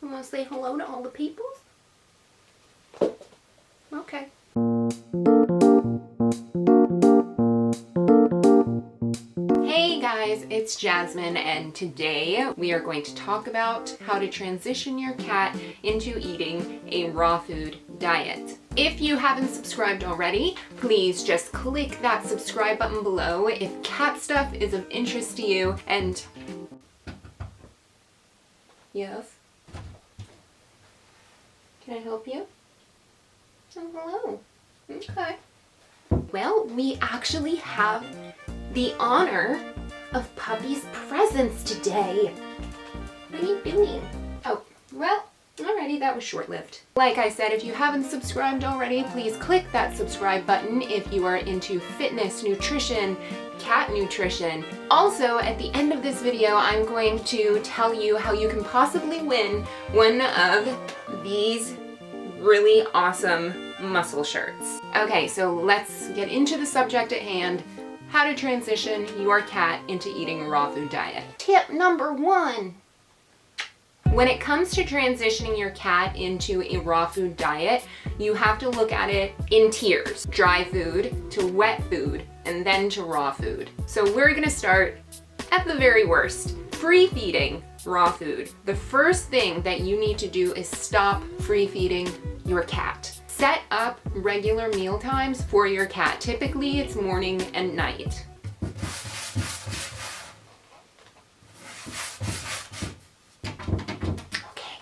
You want to say hello to all the peoples? Okay. Hey guys, it's Jasmine, and today we are going to talk about how to transition your cat into eating a raw food diet. If you haven't subscribed already, please just click that subscribe button below if cat stuff is of interest to you. And yes? Can I help you? Oh, hello. Okay. Well, we actually have the honor of Puppy's presence today. What are you doing? Oh, well, alrighty, that was short-lived. Like I said, if you haven't subscribed already, please click that subscribe button if you are into fitness, nutrition, cat nutrition. Also, at the end of this video, I'm going to tell you how you can possibly win one of these really awesome muscle shirts. Okay, so let's get into the subject at hand: how to transition your cat into eating a raw food diet. Tip number 1. When it comes to transitioning your cat into a raw food diet, you have to look at it in tiers: dry food to wet food and then to raw food. So we're gonna start at the very worst: free feeding raw food. The first thing that you need to do is stop free feeding your cat. Set up regular meal times for your cat. Typically it's morning and night. Okay.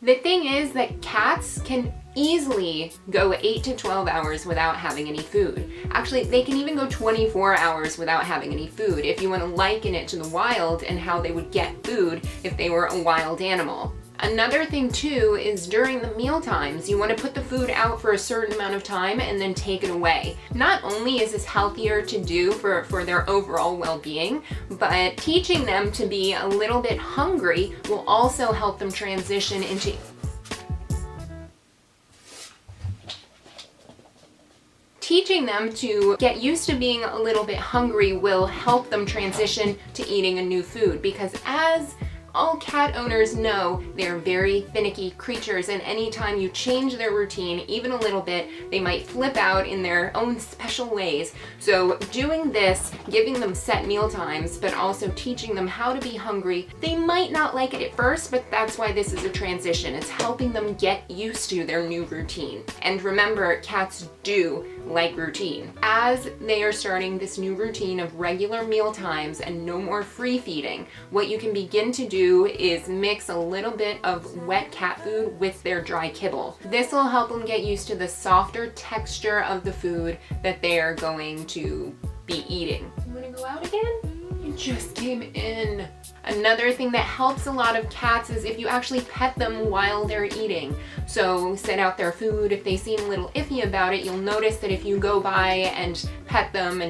The thing is that cats can easily go 8 to 12 hours without having any food. Actually, they can even go 24 hours without having any food, if you want to liken it to the wild and how they would get food if they were a wild animal. Another thing too is during the meal times, you want to put the food out for a certain amount of time and then take it away. Not only is this healthier to do for their overall well-being, but teaching them to be a little bit hungry will also help them transition into Teaching them to get used to being a little bit hungry will help them transition to eating a new food, because as all cat owners know, they're very finicky creatures, and anytime you change their routine even a little bit, they might flip out in their own special ways. So doing this, giving them set meal times, but also teaching them how to be hungry, they might not like it at first, but that's why this is a transition. It's helping them get used to their new routine. And remember, cats do like routine. As they are starting this new routine of regular meal times and no more free feeding, what you can begin to do is mix a little bit of wet cat food with their dry kibble. This will help them get used to the softer texture of the food that they are going to be eating. You wanna go out again? You just came in. Another thing that helps a lot of cats is if you actually pet them while they're eating. So set out their food. If they seem a little iffy about it, you'll notice that if you go by and pet them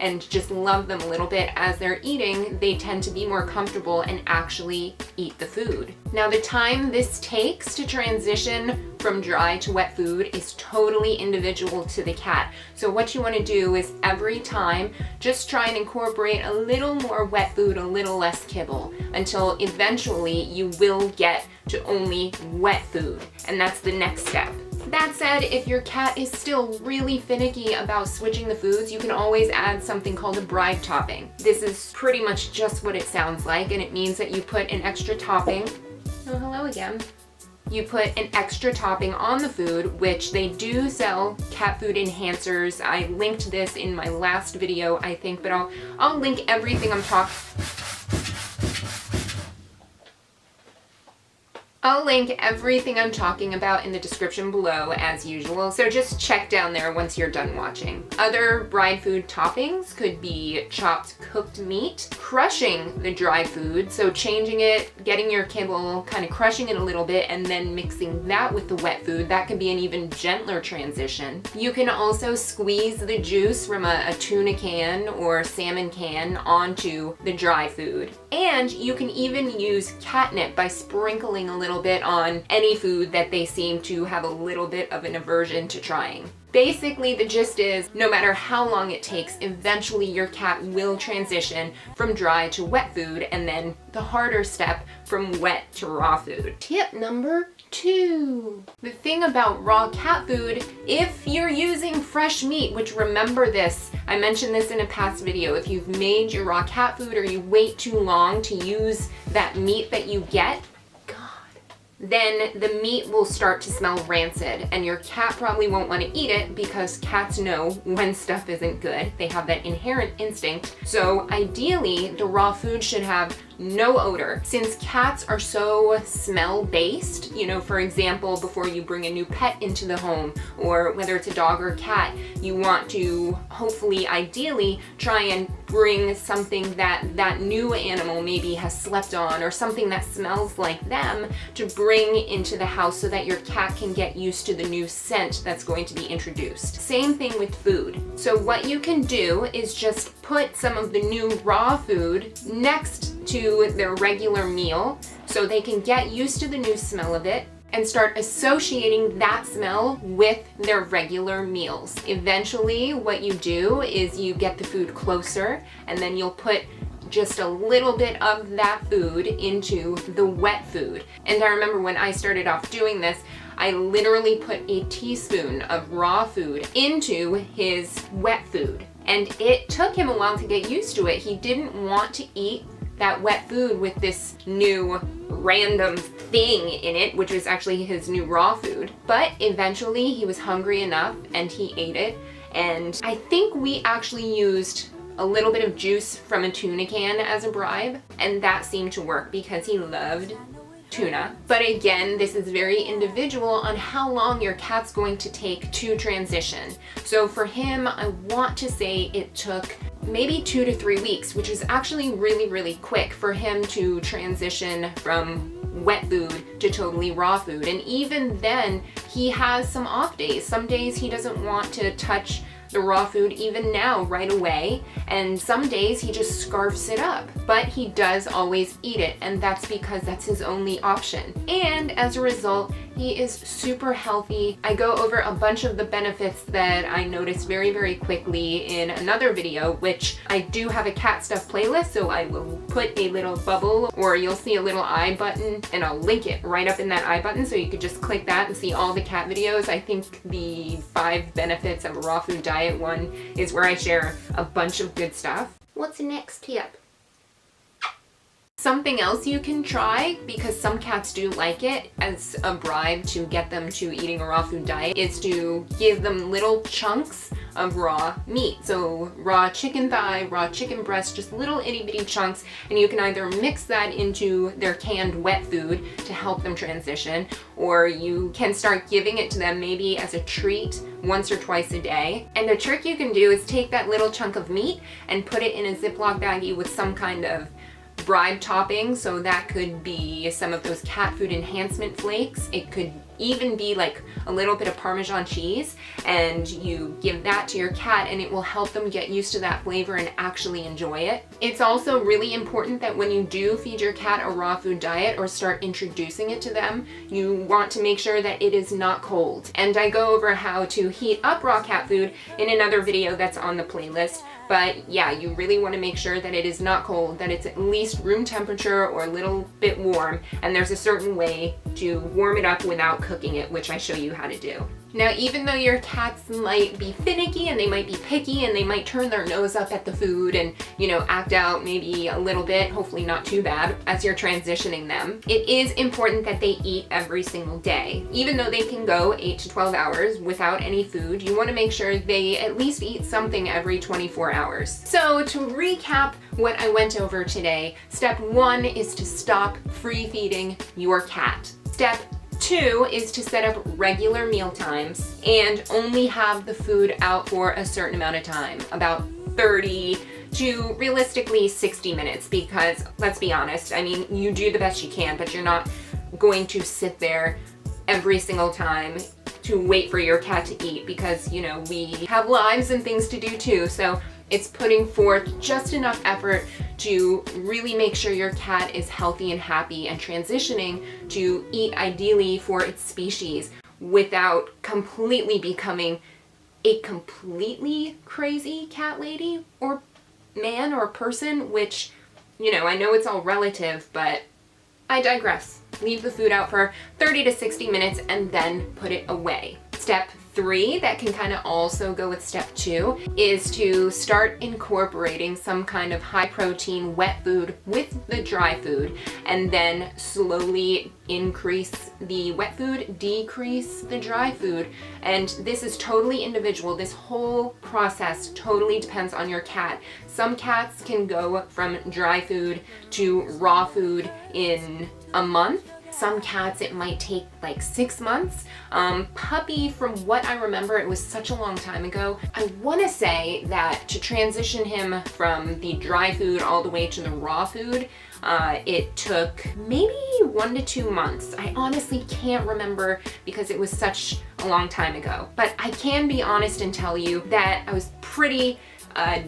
and just love them a little bit as they're eating, they tend to be more comfortable and actually eat the food. Now, the time this takes to transition from dry to wet food is totally individual to the cat. So what you want to do is every time just try and incorporate a little more wet food, a little less kibble, until eventually you will get to only wet food. And that's the next step. That said, if your cat is still really finicky about switching the foods, you can always add something called a bribe topping. This is pretty much just what it sounds like, and it means that you put an extra topping. Oh, hello again. You put an extra topping on the food, which they do sell cat food enhancers. I linked this in my last video, I think, but I'll link everything I'll link everything I'm talking about in the description below as usual, so just check down there once you're done watching. Other bribe food toppings could be chopped cooked meat, crushing the dry food, so changing it, getting your kibble, kind of crushing it a little bit, and then mixing that with the wet food. That can be an even gentler transition. You can also squeeze the juice from a tuna can or salmon can onto the dry food. And you can even use catnip by sprinkling a little bit on any food that they seem to have a little bit of an aversion to trying. Basically, the gist is no matter how long it takes, eventually your cat will transition from dry to wet food, and then the harder step from wet to raw food. Tip number 2. The thing about raw cat food, if you're using fresh meat, which remember this, I mentioned this in a past video, if you've made your raw cat food or you wait too long to use that meat that you get, then the meat will start to smell rancid and your cat probably won't want to eat it because cats know when stuff isn't good. They have that inherent instinct. So ideally, the raw food should have no odor. Since cats are so smell based, you know, for example, before you bring a new pet into the home, or whether it's a dog or cat, you want to hopefully, ideally, try and bring something that that new animal maybe has slept on, or something that smells like them, to bring into the house so that your cat can get used to the new scent that's going to be introduced. Same thing with food. So what you can do is just put some of the new raw food next to their regular meal so they can get used to the new smell of it and start associating that smell with their regular meals. Eventually, what you do is you get the food closer, and then you'll put just a little bit of that food into the wet food. And I remember when I started off doing this, I literally put a teaspoon of raw food into his wet food. And it took him a while to get used to it. He didn't want to eat that wet food with this new random thing in it, which was actually his new raw food. But eventually he was hungry enough and he ate it. And I think we actually used a little bit of juice from a tuna can as a bribe, and that seemed to work because he loved tuna. But again, this is very individual on how long your cat's going to take to transition. So for him, I want to say it took maybe 2 to 3 weeks, which is actually really, really quick for him to transition from wet food to totally raw food. And even then, he has some off days. Some days he doesn't want to touch the raw food even now right away, and some days he just scarfs it up, but he does always eat it, and that's because that's his only option. And as a result, he is super healthy. I go over a bunch of the benefits that I noticed very, very quickly in another video, which I do have a cat stuff playlist, so I will put a little bubble, or you'll see a little I button, and I'll link it right up in that I button, so you could just click that and see all the cat videos. I think the 5 benefits of a raw food diet one is where I share a bunch of good stuff. What's the next tip? Something else you can try, because some cats do like it as a bribe to get them to eating a raw food diet, is to give them little chunks of raw meat. So raw chicken thigh, raw chicken breast, just little itty bitty chunks, and you can either mix that into their canned wet food to help them transition, or you can start giving it to them maybe as a treat once or twice a day. And the trick you can do is take that little chunk of meat and put it in a Ziploc baggie with some kind of bribe topping. So that could be some of those cat food enhancement flakes. It could even be like a little bit of Parmesan cheese, and you give that to your cat and it will help them get used to that flavor and actually enjoy it. It's also really important that when you do feed your cat a raw food diet or start introducing it to them, you want to make sure that it is not cold. And I go over how to heat up raw cat food in another video that's on the playlist. But yeah, you really want to make sure that it is not cold, that it's at least room temperature or a little bit warm, and there's a certain way to warm it up without cooking it, which I show you how to do. Now, even though your cats might be finicky and they might be picky and they might turn their nose up at the food and, you know, act out maybe a little bit, hopefully not too bad, as you're transitioning them, it is important that they eat every single day. Even though they can go 8 to 12 hours without any food, you want to make sure they at least eat something every 24 hours. So to recap what I went over today, step 1 is to stop free feeding your cat. Step 2 is to set up regular meal times and only have the food out for a certain amount of time, about 30 to realistically 60 minutes, because let's be honest, I mean, you do the best you can, but you're not going to sit there every single time to wait for your cat to eat, because, you know, we have lives and things to do too. So it's putting forth just enough effort to really make sure your cat is healthy and happy and transitioning to eat ideally for its species without completely becoming a completely crazy cat lady or man or person, which, you know, I know it's all relative, but I digress. Leave the food out for 30 to 60 minutes and then put it away. Step 3, that can kind of also go with step 2, is to start incorporating some kind of high protein wet food with the dry food, and then slowly increase the wet food, decrease the dry food. And this is totally individual. This whole process totally depends on your cat. Some cats can go from dry food to raw food in a month. Some cats, it might take like 6 months. Puppy, from what I remember, it was such a long time ago. I want to say that to transition him from the dry food all the way to the raw food, it took maybe 1 to 2 months. I honestly can't remember because it was such a long time ago. But I can be honest and tell you that I was pretty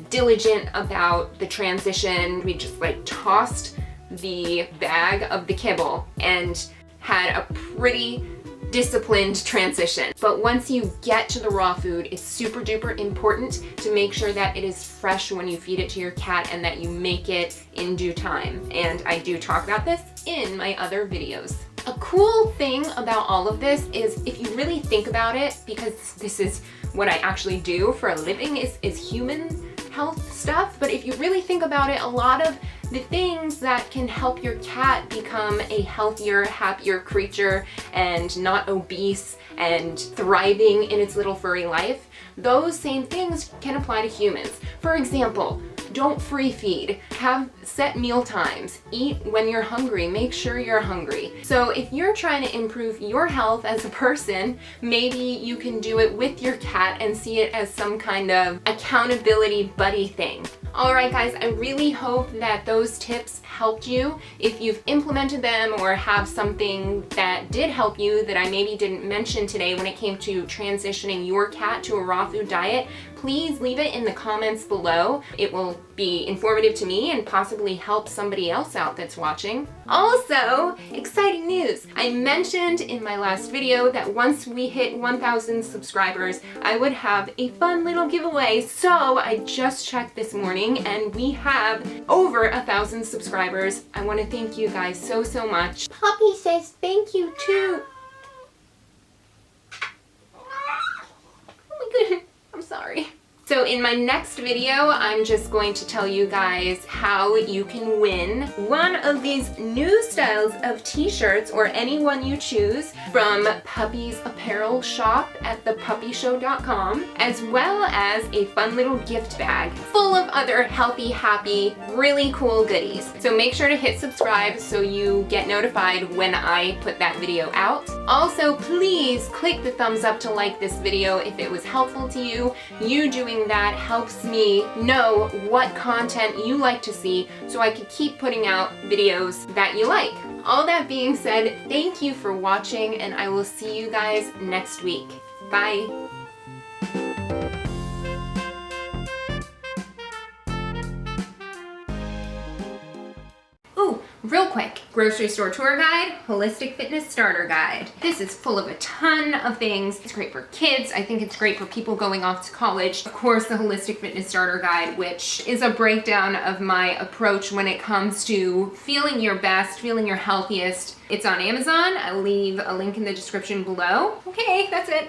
diligent about the transition. We just like tossed the bag of the kibble and had a pretty disciplined transition. But once you get to the raw food, it's super duper important to make sure that it is fresh when you feed it to your cat and that you make it in due time. And I do talk about this in my other videos. A cool thing about all of this is, if you really think about it, because this is what I actually do for a living, is human health stuff. But if you really think about it, a lot of the things that can help your cat become a healthier, happier creature and not obese and thriving in its little furry life, those same things can apply to humans. For example, don't free feed. Have set meal times. Eat when you're hungry. Make sure you're hungry. So if you're trying to improve your health as a person, maybe you can do it with your cat and see it as some kind of accountability buddy thing. Alright guys, I really hope that those tips helped you. If you've implemented them or have something that did help you that I maybe didn't mention today when it came to transitioning your cat to a raw food diet, please leave it in the comments below. It will be informative to me and possibly help somebody else out that's watching. Also, exciting news! I mentioned in my last video that once we hit 1,000 subscribers, I would have a fun little giveaway. So I just checked this morning and we have over 1,000 subscribers. I want to thank you guys so much. Poppy says thank you too. Oh my goodness. I'm sorry. So in my next video, I'm just going to tell you guys how you can win one of these new styles of t-shirts, or any one you choose, from Puppy's apparel shop at thepuppyshow.com, as well as a fun little gift bag full of other healthy, happy, really cool goodies. So make sure to hit subscribe so you get notified when I put that video out. Also, please click the thumbs up to like this video if it was helpful to you. You doing that helps me know what content you like to see so I can keep putting out videos that you like. All that being said, thank you for watching and I will see you guys next week. Bye! Ooh, real quick, grocery store tour guide, holistic fitness starter guide. This is full of a ton of things. It's great for kids. I think it's great for people going off to college. Of course, the holistic fitness starter guide, which is a breakdown of my approach when it comes to feeling your best, feeling your healthiest. It's on Amazon. I'll leave a link in the description below. Okay, that's it.